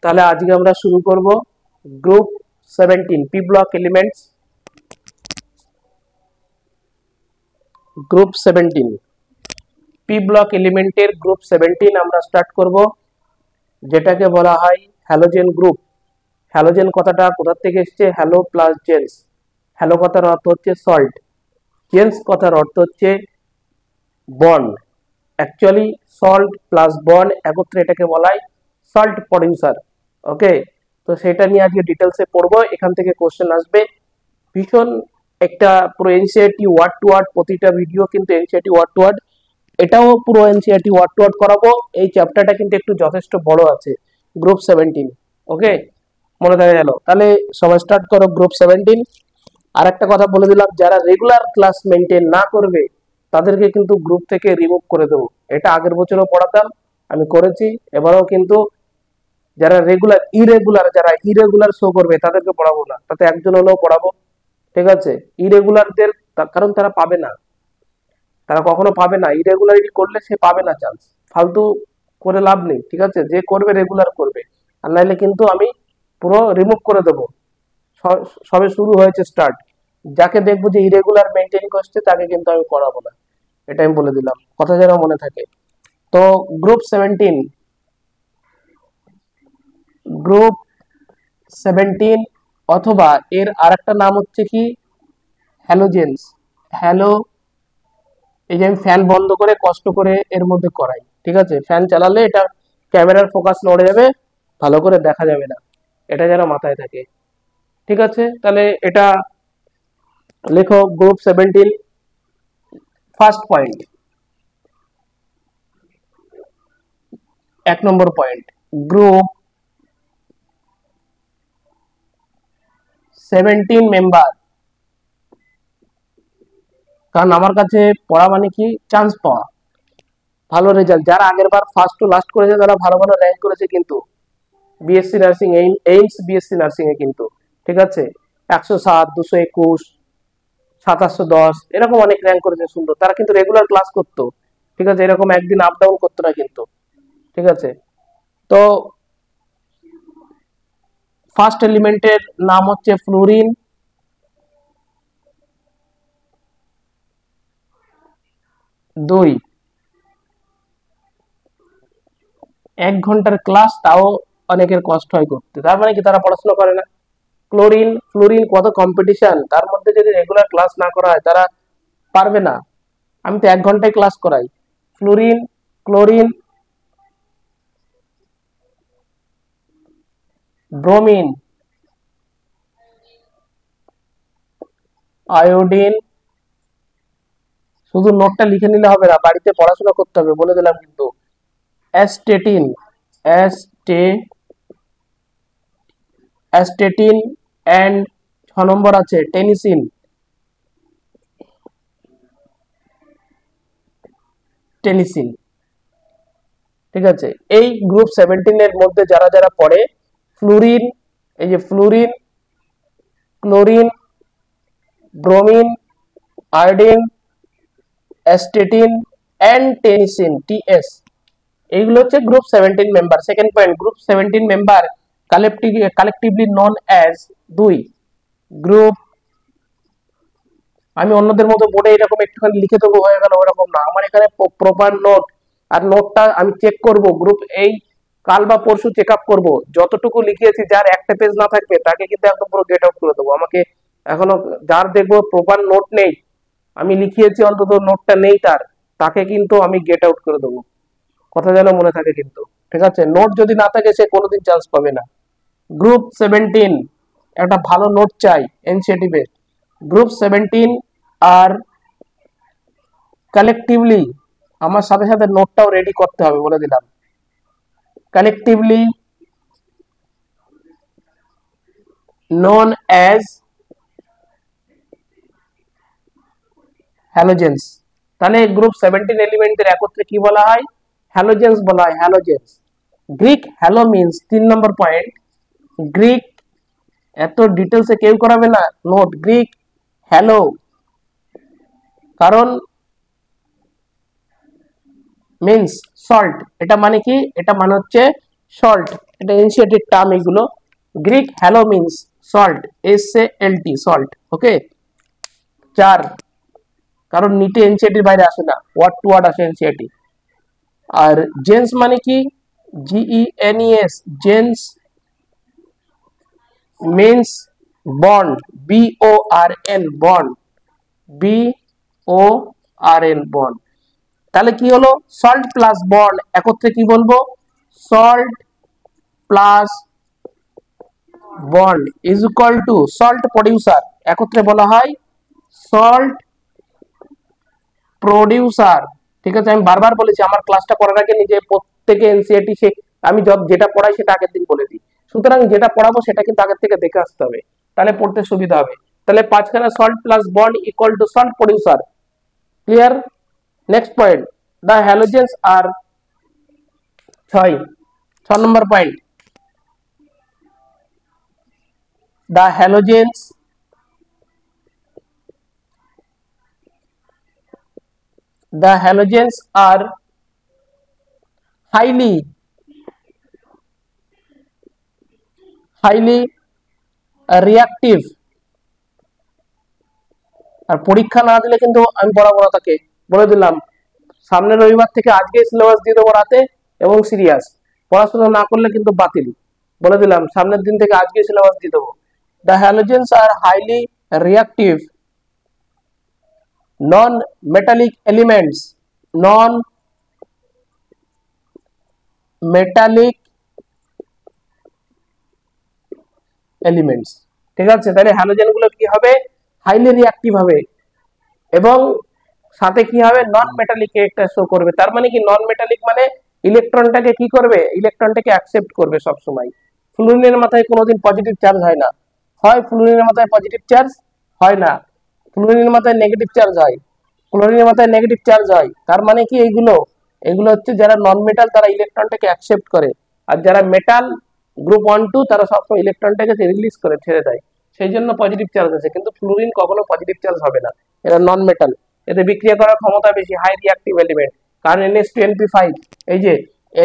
তাহলে আজকে আমরা শুরু করব group 17 P block elements. Group 17 P block এলিমেন্টের গ্রুপ 17 আমরা স্টার্ট করব, যেটাকে বলা হয় হ্যালোজেন গ্রুপ। হ্যালোজেন কথাটা কোথা থেকে এসেছে? Hello plus gents. হ্যালো কথার অর্থ হচ্ছে সল্ট, জেন্স কথার অর্থ হচ্ছে bond. Actually salt plus bond একত্রে এটাকে বলা হয় সল্ট প্রডিউসার। ওকে, তো সেটা নিয়ে আজকে ডিটেলসে পড়বো। এখান থেকে কোশ্চেন আসবে ভীষণ একটা পুরো এনসিইআরটি ওয়ার্ড টু ওয়ার্ড, প্রতিটা ভিডিও কিন্তু এনসিইআরটি ওয়ার্ড টু ওয়ার্ড, এটাও পুরো এনসিইআরটি ওয়ার্ড টু ওয়ার্ড করাবো। এই চ্যাপ্টারটা কিন্তু একটু যথেষ্ট বড় আছে, গ্রুপ 17। ওকে, মনে থাকে গেল? তাহলে সবাই স্টার্ট করো গ্রুপ 17। আর একটা কথা বলে দিলাম, যারা রেগুলার ক্লাস মেনটেন না করবে তাদেরকে কিন্তু গ্রুপ থেকে রিমুভ করে দেবো। এটা আগের বছরও পড়াতাম, আমি করেছি, এবারেও কিন্তু যারা যারা ইরেগুলার শো করবে তাদেরকে পড়াবো না, তাতে একজন হলেও পড়াবো। ঠিক আছে? ইরেগুলারদের কারণ তারা পাবে না, তারা কখনো পাবে না। ইরেগুলারিটি করলে সে পাবে না চান্স, ফালতু করে লাভ নেই। ঠিক আছে? যে করবে রেগুলার করবে, আর নাইলে কিন্তু আমি পুরো রিমুভ করে দেবো। সবে শুরু হয়েছে স্টার্ট, যাকে দেখবো যে ইরেগুলার মেনটেন করছে তাকে কিন্তু আমি পড়াবো না, এটা আমি বলে দিলাম, কথা যেন মনে থাকে। তো গ্রুপ 17 অথবা এর আরেকটা নাম হচ্ছে কি হ্যালোজেন্স। হ্যালো, এই যে আমি ফ্যান বন্ধ করে কষ্ট করে এর মধ্যে করাই, ঠিক আছে? ফ্যান চালালে এটা ক্যামেরার ফোকাস নড়ে যাবে, ভালো করে দেখা যাবে না, এটা যেন মাথায় থাকে। ঠিক আছে? তাহলে এটা লেখো গ্রুপ 17। ফার্স্ট পয়েন্ট, 1 নম্বর পয়েন্ট, গ্রুপ 17 মেম্বার। কারণ আমার কাছে পড়া মানে কি চান্স পাওয়া, ভালো রেজাল্ট। যারা আগের বার ফার্স্ট টু লাস্ট করেছে তারা ভালো ভালো র্যাঙ্ক করেছে কিন্তু BSc nursing, AIIMS BSc nursing এ কিন্তু। ঠিক আছে? 107, 221, 2710 এরকম অনেক র্যাঙ্ক করেছে সুন্দর। তারা কিন্তু রেগুলার ক্লাস করতো। ঠিক আছে? এরকম একদিন আপ ডাউন করতো না কিন্তু। ঠিক আছে? তো ফার্স্ট এলিমেন্টের নাম হচ্ছে ফ্লোরিন। দুই, 1 ঘন্টার ক্লাস, তাও অনেকের কষ্ট হয় করতে, তার মানে কি তারা পড়াশোনা করে না। ক্লোরিন, ফ্লোরিন, কত কম্পিটিশন, তার মধ্যে যদি রেগুলার ক্লাস না করা হয় তারা পারবে না। আমি তো 1 ঘন্টায় ক্লাস করাই। Fluorine, chlorine, bromine, iodine. শুধু নোটটা লিখে নিলে হবে না, বাড়িতে পড়াশোনা করতে হবে, বলে দিলাম কিন্তু। অ্যাস্টেটিন, অ্যাস্টেটিন এন্ড 6 নম্বর আছে টেনিসিন। টেনিসিন। ঠিক আছে? এই গ্রুপ 17 এর মধ্যে যারা যারা পড়ে, ফ্লোরিন, এই যে fluorine, chlorine, bromine, iodine, astatine and tennessine, TS, এইগুলো হচ্ছে group 17 member. Second point, group 17 member collectively known as. 2, group, আমি অন্যদের মতো বোর্ডে এরকম একটুখানি লিখে দেবো হয়ে গেল, ওরকম না। আমার এখানে প্রপার নোট, আর নোটটা আমি চেক করব গ্রুপ, এই কাল বা পরশু চেক আপ করবো। যতটুকু লিখিয়েছি, যার একটা পেজ না থাকবে তাকে কিন্তু একদম পুরো গেট আউট করে দেবো। আমাকে এখনো যার দেখবো প্রপার নোট নেই, আমি লিখিয়েছি অন্তত নোটটা নেই তার, তাকে কিন্তু আমি গেট আউট করে দেবো, কথা যেন মনে থাকে কিন্তু। ঠিক আছে? নোট যদি না থাকে সে কোনোদিন চান্স পাবে না। গ্রুপ 17 একটা ভালো নোট চাই এনসিইআরটি বেসড। গ্রুপ 17 আর কালেকটিভলি, আমার সাথে সাথে নোটটাও রেডি করতে হবে, বলে দিলাম। Collectively known as হ্যালোজেন্স। তাহলে গ্রুপ 17 এলিমেন্টের একত্রে কি বলা হয়? হ্যালোজেন্স বলা হয়, halogens. Greek halo means, 3 number point, Greek, এত ডিটেলসে কেউ করাবে না নোট। গ্রিক হ্যালো, কারণ মিন্স সল্ট, এটা মানে কি? এটা মানে হচ্ছে সল্ট। এটা এনসিইআরটি টার্ম এগুলো। Greek halo means salt, SALT salt. Okay 4, কারণ নিটে এনসিইআরটির বাইরে আসে না, ওয়ার্ড টু ওয়ার্ড আসে এনসিইআরটি। আর জেন্স মানে কি, GENES gens means bond, BORN bond, BORN bond. তাহলে কি হলো, সল্ট প্লাস বন্ড একত্রে কি বলবো, salt plus bond is equal to salt producer, একত্রে বলা হয় সল্ট প্রডিউসার। ঠিক আছে, আমি বারবার বলেছি আমার ক্লাসটা করার আগে নিজে প্রত্যেকে এনসিইআরটি আমি যেটা পড়াই সেটা আগের দিন বলে দিই। সুতরাং যেটা পড়াবো সেটা কিন্তু আগের থেকে দেখে আসতে হবে, তাহলে পড়তে সুবিধা হবে। তাহলে 5খানা salt plus bond equal to salt producer. Clear? Next point, the halogens আর 6 নম্বর point, the halogens are highly reactive। আর পরীক্ষা না দিলে কিন্তু আমি পড়াবো না, তাকে বলে দিলাম সামনের রবিবার থেকে আজকে সিলেবাস দিয়ে দেবো রাতে, এবং সিরিয়াস পড়াশোনা না করলে কিন্তু বাতিল, বলে দিলাম সামনের দিন থেকে আজকে সিলেবাস দিয়ে দেবো। The halogens are highly reactive non-metallic elements, ঠিক আছে, তাহলে হ্যালোজেন গুলো কি হবে, হাইলি রিঅ্যাক্টিভ হবে, এবং সাথে কি হবে, নন মেটালিক ক্যারেক্টার শো করবে। তার মানে কি, নন মেটালিক মানে ইলেকট্রনটাকে কি করবে, ইলেকট্রনটাকে অ্যাকসেপ্ট করবে সব সময়। ফ্লুরিনের মাথায় কোনোদিন পজিটিভ চার্জ হয় না, হয় ফ্লুরিনের মাথায় পজিটিভ চার্জ হয় না, ফ্লুরিনের মাথায় নেগেটিভ চার্জ হয়, ক্লোরিনের মাথায় নেগেটিভ চার্জ হয়। তার মানে কি, এগুলো হচ্ছে যারা নন মেটাল তারা ইলেকট্রনটাকে অ্যাকসেপ্ট করে, আর যারা মেটাল গ্রুপ 1 2 তারা সবসময় ইলেকট্রনটাকে রিলিজ করে, ছেড়ে দেয়, সেই জন্য পজিটিভ চার্জ আছে। কিন্তু ফ্লুরিন কখনো পজিটিভ চার্জ হবে না, এরা নন মেটাল, এতে বিক্রিয়া করার ক্ষমতা বেশি, হাই রিঅ্যাক্টিভ এলিমেন্ট। কারণ NH2NP5, এই যে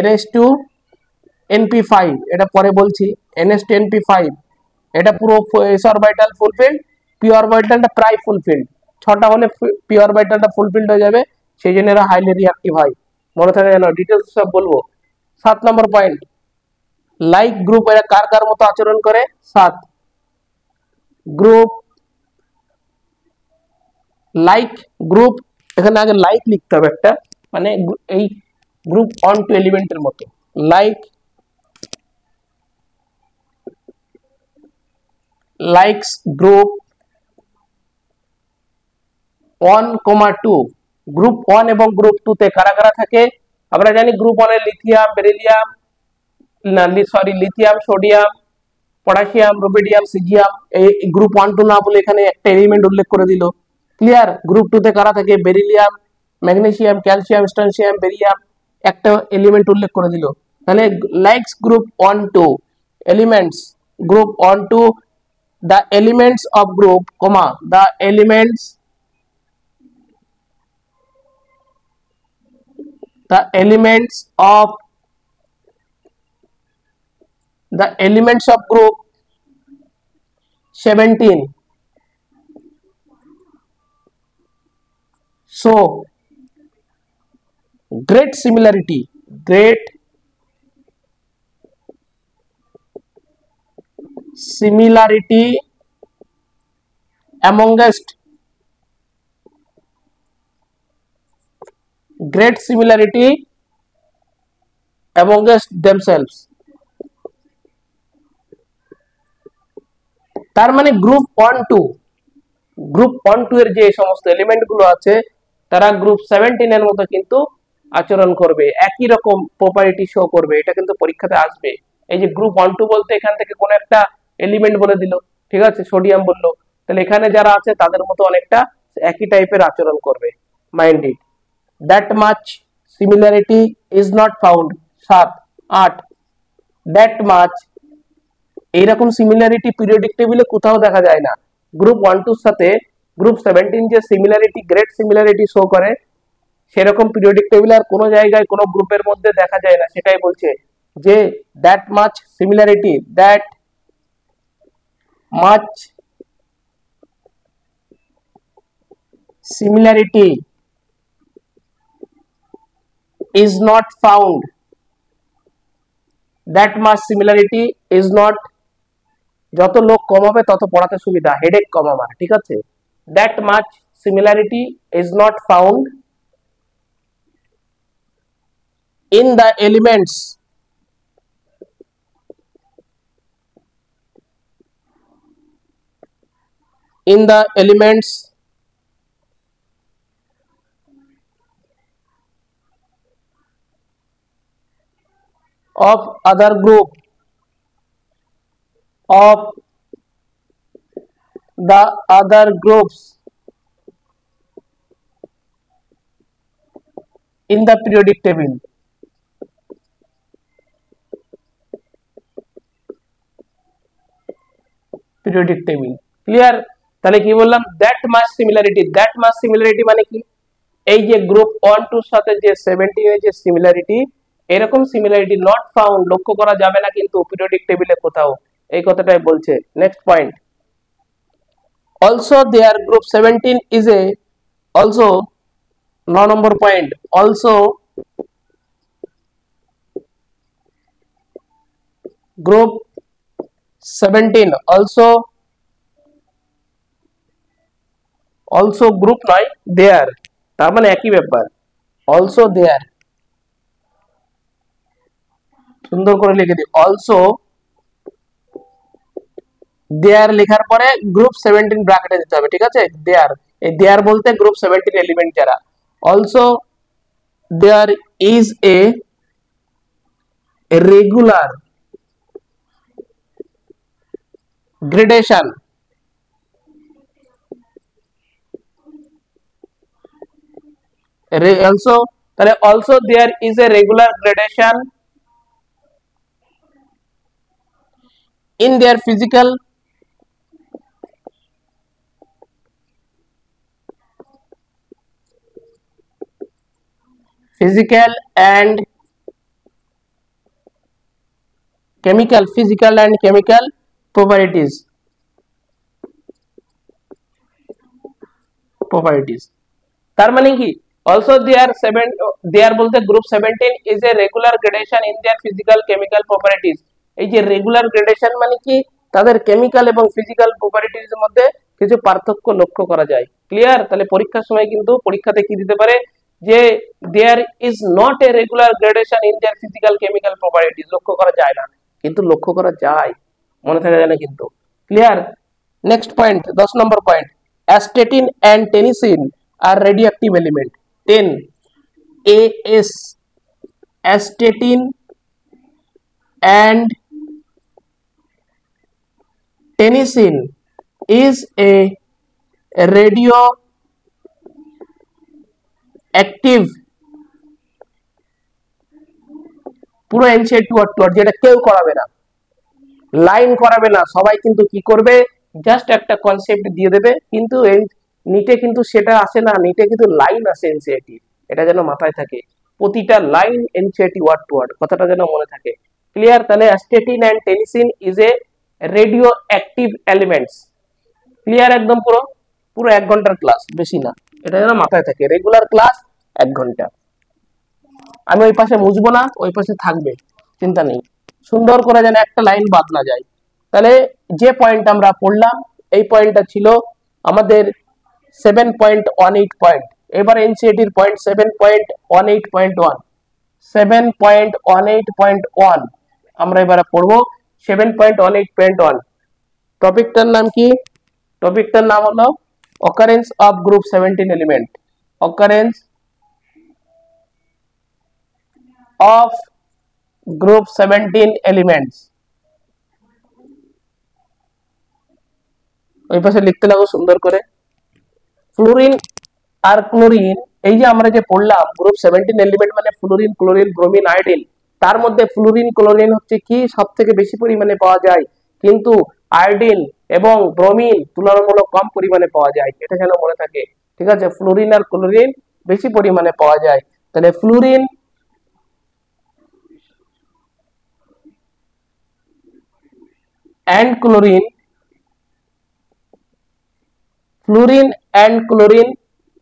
NH2NP5, এটা পরে বলছি, NH2NP5 এটা পুরো s অরবিটাল ফুলফিল্ড, p অরবিটালটা প্রায় ফুলফিল্ড, 6টা হলে p অরবিটালটা ফুলফিল্ড হয়ে যাবে, সেই জন্য এরা হাইলি রিঅ্যাক্টিভ হয়। মনে থাকে যেন, ডিটেলস সব বলবো। 7 নম্বর পয়েন্ট, লাইক গ্রুপ এরা কার কার মতো আচরণ করে, 7 গ্রুপ লাইক গ্রুপ, এখানে আগে লাইক লিখতে হবে একটা, মানে এই গ্রুপ 1 2 এলিমেন্টের মতো, লাইকস গ্রুপ 1, 2। গ্রুপ 1 এবং গ্রুপ 2 তে কারা কারা থাকে, আমরা জানি গ্রুপ 1 এ lithium, beryllium, lithium, sodium, potassium, rubidium, caesium. এই গ্রুপ 1 2 না বলে এখানে একটা এলিমেন্ট উল্লেখ করে দিল। ক্লিয়ার? গ্রুপ 2 তে কারা থাকে, beryllium, magnesium, calcium, strontium, barium, একটা এলিমেন্ট উল্লেখ করে দিল। তাহলে likes group 1 2 elements, group 1 2, the elements of group, the elements of group 17 so great similarity amongst themselves। তার মানে গ্রুপ 1 2 এর যে সমস্ত এলিমেন্ট গুলো আছে তারা গ্রুপ 17 এর মতো কিন্তু আচরণ করবে, একই রকম প্রপার্টি শো করবে, এটা কিন্তু পরীক্ষাতে আসবে। এই যে গ্রুপ 1 2 বলতে এখান থেকে কোন একটা এলিমেন্ট বলে দিল, ঠিক আছে, সোডিয়াম বললো, তাহলে এখানে যারা আছে তাদের মতো অনেকটা একই টাইপের আচরণ করবে। Mind it, that much similarity is not found. 7 8, that much, এইরকম সিমিলারিটি পিরিয়ডিক টেবিলে কোথাও দেখা যায় না। গ্রুপ 1 2 এর সাথে গ্রুপ 17 যে সিমিলারিটি, গ্রেট সিমিলারিটি শো করে, সেরকম পিরিয়ডিক টেবিলে আর কোনো জায়গায় কোনো গ্রুপের মধ্যে দেখা যায় না, সেটাই বলছে যে that much similarity is not found, that much similarity is not, যত লোক কম হবে তত পড়াতে সুবিধা, হেডেক কম আমার, ঠিক আছে। that much similarity is not found in the elements of other group of the other groups in the periodic table। periodic table clear. তাহলে কি বললাম, that much similarity মানে কি, এই যে গ্রুপ 1 2 সাথে যে 17 এর যে সিমিলারিটি, এরকম সিমিলারিটি নট ফাউন্ড, লক্ষ্য করা যাবে না কিন্তু পিরিয়ডিক টেবিলে কোথাও, এই কথাটাই বলছে। Next point, also their group 17 is a, also 9 number point, also group 17 also group নয় there, তার মানে একই ব্যাপার, also there, সুন্দর করে লিখে দিই, also there লেখার পরে গ্রুপ 17 ব্র্যাকেটে দিতে হবে, ঠিক আছে। there, এই there বলতে গ্রুপ 17 এলিমেন্ট যারা। also there is a regular gradation also, তাহলে also there is a regular gradation in their physical and chemical properties তার মানে কি, also there বলতে group 17 is a regular gradation in their physical chemical properties। এই যে regular gradation মানে কি, তাদের কেমিক্যাল এবং ফিজিক্যাল প্রপার্টিজ এর মধ্যে কিছু পার্থক্য লক্ষ্য করা যায়। ক্লিয়ার। তাহলে পরীক্ষার সময় কিন্তু পরীক্ষাতে কি দিতে পারে, যে there is not a regular gradation in their physical chemical properties, লক্ষ্য করা যায় না, কিন্তু লক্ষ্য করা যায়, মনে থাকা যায় না কিন্তু। Clear. Next point, 10 number point, astatine and tennessine are radioactive element। 10 AS, astatine and tennessine is a radioactive, পুরো এনসিইআরটি ওয়ার্ড টু ওয়ার্ড, যেটা কেউ করাবে না, লাইন করাবে না, সবাই কিন্তু কি করবে, জাস্ট একটা কনসেপ্ট দিয়ে দেবে, কিন্তু নিটে কিন্তু সেটা আসে না, নিটে কিন্তু লাইন আসে এনসিইআরটি, এটা যেন মাথায় থাকে, প্রতিটা line NCERT word to word, কথাটা যেন মনে থাকে। ক্লিয়ার। তাহলে astatine and tennessine is a radioactive elements। Clear একদম, পুরো 1 ঘন্টার ক্লাস, বেশি না, এটা যেন মাথায় থাকে, রেগুলার ক্লাস 1 ঘন্টা। আমি ওই পাশে মুছবো না, ওই পাশে থাকবে, চিন্তা নেই, সুন্দর করে যেন একটা লাইন বাদ না যায়। তাহলে যে পয়েন্ট আমরা পড়লাম, এই পয়েন্টটা ছিল আমাদের 7.18 পয়েন্ট। এবার এনসিইআরটির পয়েন্ট 7.18.1, 7.18.1 আমরা এবারে পড়বো। 7.18.1 টপিকটার নাম কি, টপিকটার নাম হলো occurrence of group 17 element, occurrence of group 17 elements। ওই পাশে লিখতে লাগো সুন্দর করে। ফ্লোরিন আর ক্লোরিন, এই যে আমরা যে পড়লাম গ্রুপ 17 এলিমেন্ট মানে ফ্লোরিন, ক্লোরিন, ব্রোমিন, আয়োডিন, তার মধ্যে ফ্লোরিন ক্লোরিন হচ্ছে কি সবথেকে বেশি পরিমাণে পাওয়া যায়, কিন্তু আয়োডিন এবং ব্রোমিন তুলনামূলক কম পরিমাণে পাওয়া যায়, এটা যেন মনে থাকে, ঠিক আছে। ফ্লোরিন আর ক্লোরিন বেশি পরিমাণে পাওয়া যায়। তাহলে fluorine and chlorine, fluorine and chlorine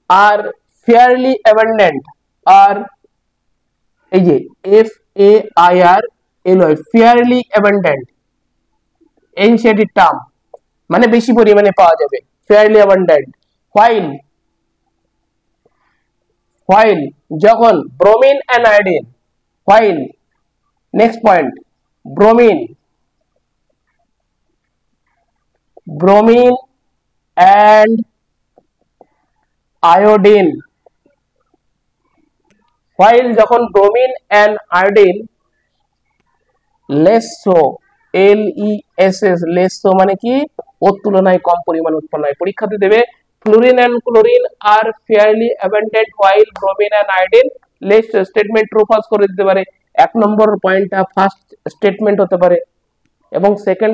are fairly abundant, are এই যে FAIRLY fairly abundant, ancient term মানে বেশি পরিমাণে পাওয়া যাবে, fairly abundant, while যখন bromine and iodine, while next point bromine and iodine, while যখন bromine and iodine less so, less so মানে কি ওর তুলনায় কম পরিমাণ উৎপন্ন হয়। পরীক্ষাতে দেবে fluorine and chlorine are fairly abundant while bromine and iodine less so, statement true false করে দিতে পারে। এক নম্বর পয়েন্টটা ফার্স্ট স্টেটমেন্ট হতে পারে এবং সেকেন্ড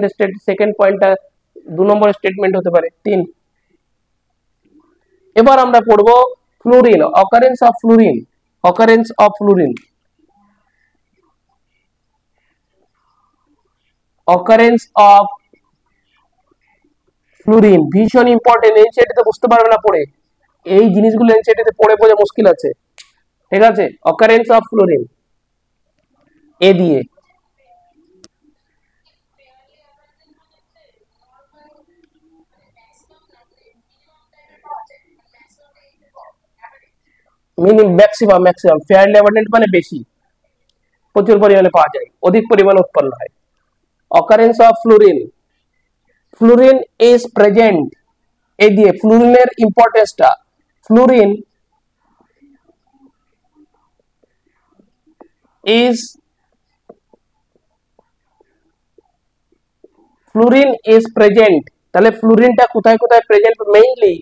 পয়েন্টটা দু নম্বর স্টেটমেন্ট হতে পারে। 3 এবার আমরা পড়ব fluorine, occurrence of fluorine, occurrence of fluorine, occurrence of fluorine ভীষণ ইম্পর্টেন্ট। এনসিইআরটি তে বুঝতে পারবে না পড়ে, এই জিনিসগুলো এনসিইআরটি তে পড়ে বোঝা মুশকিল আছে, ঠিক আছে। অকারেন্স অফ ফ্লুরিন এ দিয়ে ম্যাক্সিমাম ফেয়ারলি অ্যাবান্ডেন্ট মানে বেশি, প্রচুর পরিমাণে পাওয়া যায়, অধিক পরিমাণে উৎপন্ন হয়। Occurrence of fluorine, fluorine is present, এই দিয়ে ফ্লুরিনের ইম্পর্টেন্সটা, ফ্লুরিন ইজ প্রেজেন্ট, তাহলে ফ্লুরিনটা কোথায় কোথায় present, mainly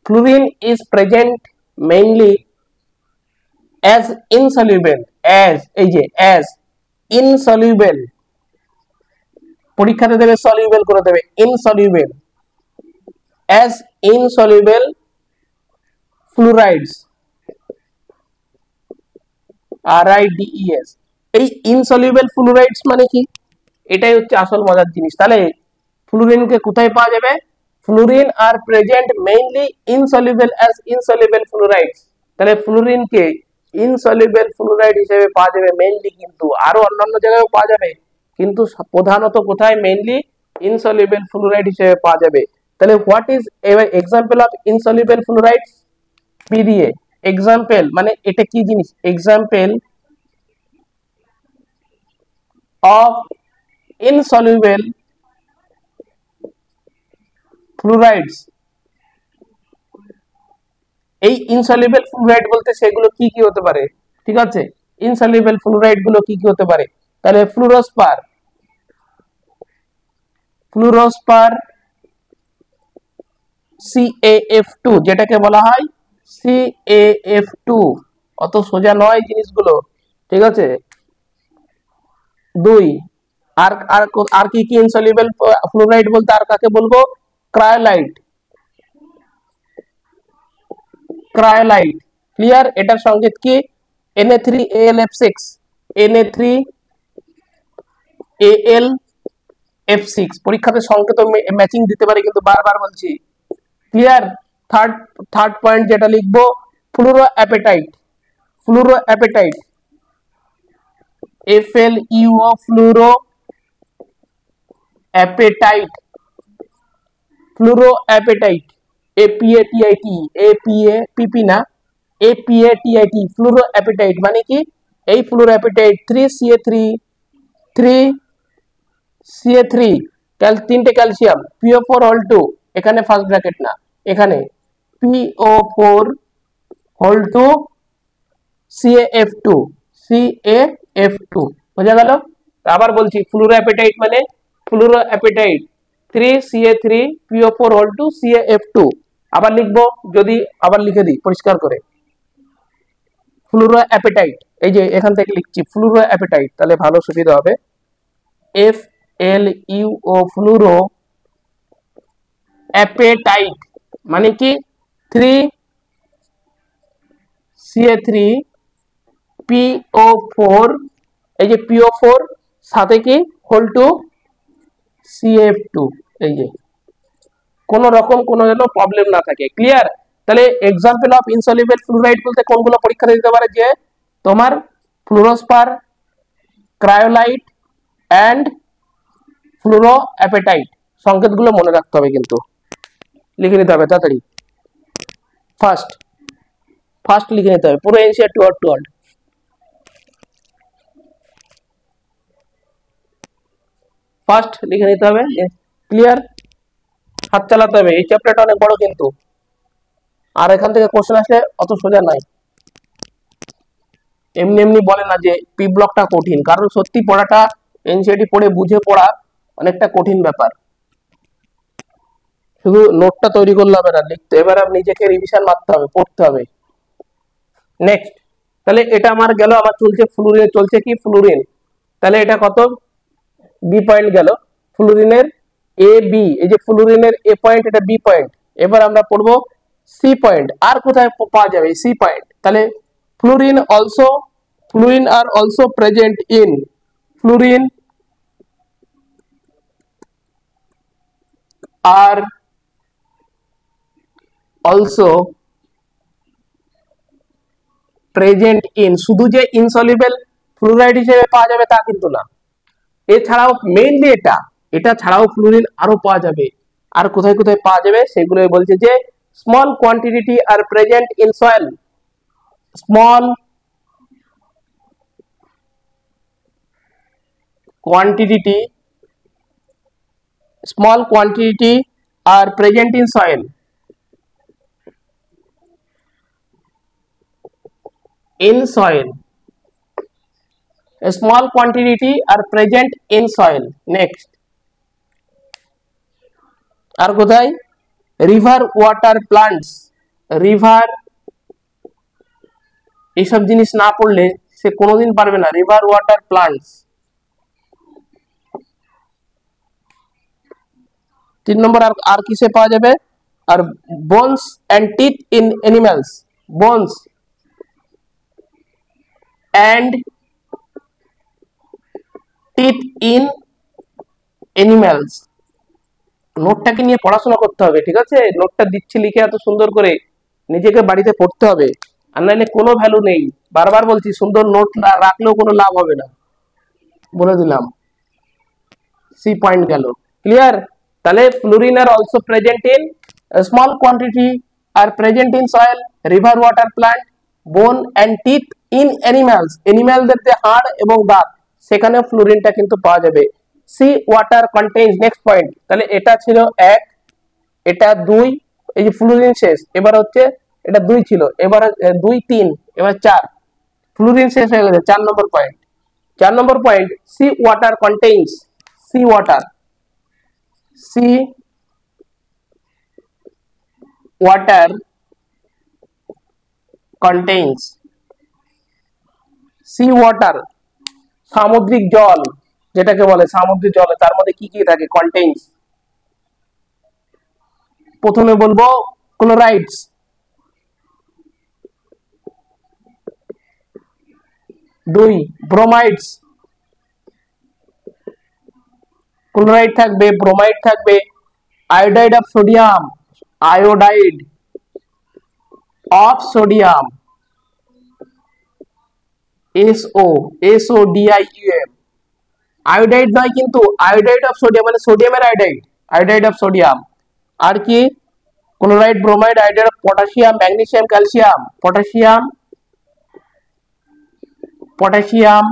fluorine is present mainly as insoluble, as এই যে as insoluble, পরীক্ষাতে দেবে soluble করে দেবে insoluble, as insoluble fluorides, RIDES। এই insoluble fluorides মানে কি, এটাই হচ্ছে আসল মজার জিনিস। তাহলে ফ্লুরিনকে কোথায় পাওয়া যাবে, fluorine are present mainly insoluble as insoluble fluorides, তাহলে ফ্লুরিনকে ইনসলিউবল ফ্লুরাইড হিসেবে পাওয়া যাবে মেইনলি, কিন্তু আরো অন্যান্য জায়গায়ও পাওয়া যাবে, কিন্তু প্রধানত কোথায়, মেইনলি ইনসলিউবল ফ্লুরাইড হিসেবে পাওয়া যাবে। তাহলে what is example of insoluble fluorides, P দিয়ে এক্সাম্পল মানে এটা কি জিনিস, এক্সাম্পল অফ ইনসলিউবল ফ্লুরাইডস, এই ইনসলিউবল ফ্লুরাইড বলতে সেগুলো কি কি হতে পারে, ঠিক আছে। ইনসলিউবল ফ্লুরাইড গুলো কি কি হতে পারে, তাহলে ফ্লুরোস্পার, CaF2 যেটাকে বলা হয় CaF2, অত সোজা নয় জিনিসগুলো, ঠিক আছে। 2 আর কি কি ইনসলিউবল ফ্লুরাইড বলতে আর কাকে বলবো, ক্রায়োলাইট, ক্লিয়ার। এটার সংকেত কি, Na3AlF6, Na3AlF6, পরীক্ষাতে সংকেত ম্যাচিং দিতে পারে, কিন্তু বারবার বলছি, ক্লিয়ার। থার্ড পয়েন্ট যেটা লিখবো, ফ্লুরোঅ্যাপেটাইট, FLUO ফ্লুরোঅ্যাপেটাইট, APATIT, ফ্লুরোঅ্যাপেটাইট মানে কি, এই ফ্লুরোঅ্যাপেটাইট 3CA3 তিনটে ক্যালসিয়াম, PO4 এখানে ফার্স্ট ব্র্যাকেট না, এখানে PO4 CaF2 বোঝা গেল। আবার বলছি, ফ্লুরোঅ্যাপেটাইট মানে ফ্লুরোঅ্যাপেটাইট 3CA3 PO4 CaF2। আবার লিখবো, যদি আবার লিখে দিই পরিষ্কার করে, ফ্লুরোঅ্যাপেটাইট, এই যে এখান থেকে লিখছি ফ্লুরোঅ্যাপেটাইট, তাহলে ভালো সুবিধা হবে। FLUO ফ্লুরোঅ্যাপেটাইট মানে কি, 3CA3 PO4 এই যে PO4 সাথে কি হোল টু CF2, এই যে কোন রকম কোন হলো প্রবলেম না থাকে। ক্লিয়ার? তাহলে एग्जांपल অফ ইনসলিউবল ফ্লুরাইড বলতে কোনগুলো পরীক্ষা দিতে পারে, যে তোমার ফ্লুরোস্পার, ক্রায়োলাইট এন্ড ফ্লুরোঅ্যাপেটাইট। সংকেতগুলো মনে রাখতে হবে, কিন্তু লিখে নিতে হবে তাড়াতাড়ি। ফার্স্ট ফার্স্ট লিখে নিতে হবে পুরো NCR to word to word. First লিখে নিতে হবে। ক্লিয়ার? হাত চালাতে হবে, এই চ্যাপ্টারটা অনেক বড় কিন্তু, আর এখান থেকে কোশ্চেন আসলে অত সোজা নাই। এমনি এমনি বলে না যে পি ব্লকটা কঠিন, কারণ সত্যি পড়াটা এনসিআরটি পড়ে বুঝে পড়া অনেকটা কঠিন ব্যাপার। শুধু নোটটা তৈরি করলে হবে না, লিখতে এবার নিজেকে রিভিশন মারতে হবে, পড়তে হবে। নেক্সট, তাহলে এটা আমার গেল, আমার চলছে ফ্লুরিন, চলছে কি ফ্লুরিন, তাহলে এটা কত বি পয়েন্ট গেল। ফ্লুরিনের এ বি, এই যে ফ্লুরিনের এ পয়েন্ট, এটা বি পয়েন্ট। এবার আমরা পড়বো সি পয়েন্ট, আর কোথায় পাওয়া যাবে সি পয়েন্ট? তাহলে fluorine are also present in, fluorine are also present in, শুধু যে ইনসলিউবল ফ্লুরাইড হিসেবে পাওয়া যাবে তা কিন্তু না, এছাড়াও মেইনলি এটা ছাড়াও ফ্লুরিন আরো পাওয়া যাবে। আর কোথায় কোথায় পাওয়া যাবে সেগুলো বলছে যে small quantity are present in soil, small quantity are present in soil, a small quantity are present in soil. Next, আর কোথায়? রিভার ওয়াটার প্লান্টস, রিভার এইসব জিনিস না পড়লে সে কোনোদিন পারবে না। River water plants. 3 নম্বর আর কিসে পাওয়া যাবে? আর bones and teeth in animals, bones and teeth in animals. নোটটাকে নিয়ে পড়াশোনা করতে হবে, ঠিক আছে? নোটটা দিচ্ছি লিখে এত সুন্দর করে, নিজেকে বাড়িতে পড়তে হবে, আর নাহলে কোনো ভ্যালু নেই। বারবার বলছি, সুন্দর নোট না রাখলেও কোনো লাভ হবে না, বলে দিলাম। সি পয়েন্ট গেল। ক্লিয়ার? তাহলে fluorine are also present in small quantity are present in soil, river water plant, bone and teeth in animals, অ্যানিমালদের যে হাড় এবং দাঁত, সেখানে ফ্লুরিনটা কিন্তু পাওয়া যাবে। Sea water contains, next point. তাহলে এটা ছিল 1, এটা 2, এই যে ফ্লুরিন শেষ, এবার হচ্ছে এটা 2 ছিল, এবার 2 3, এবার 4, ফ্লুরিন শেষ হয়ে গেছে। 4 নম্বর পয়েন্ট, 4 নম্বর point, sea water contains, sea water, sea water contains, sea water সামুদ্রিক জল, যেটাকে বলে সামুদ্রিক জল, তার মধ্যে কি কি থাকে? কন্টেইনস। প্রথমে বলবো ক্লোরাইডস, 2 ব্রোমাইডস, ক্লোরাইড থাকবে, ব্রোমাইড থাকবে, iodide of sodium, iodide of sodium, SODIUM, iodide নয় কিন্তু, আয়োডাইড অফ সোডিয়াম মানে সোডিয়ামের আয়োডাইড, আয়োডাইড অফ সোডিয়াম। আর কি? Chloride, bromide, iodide of potassium, magnesium, calcium, potassium,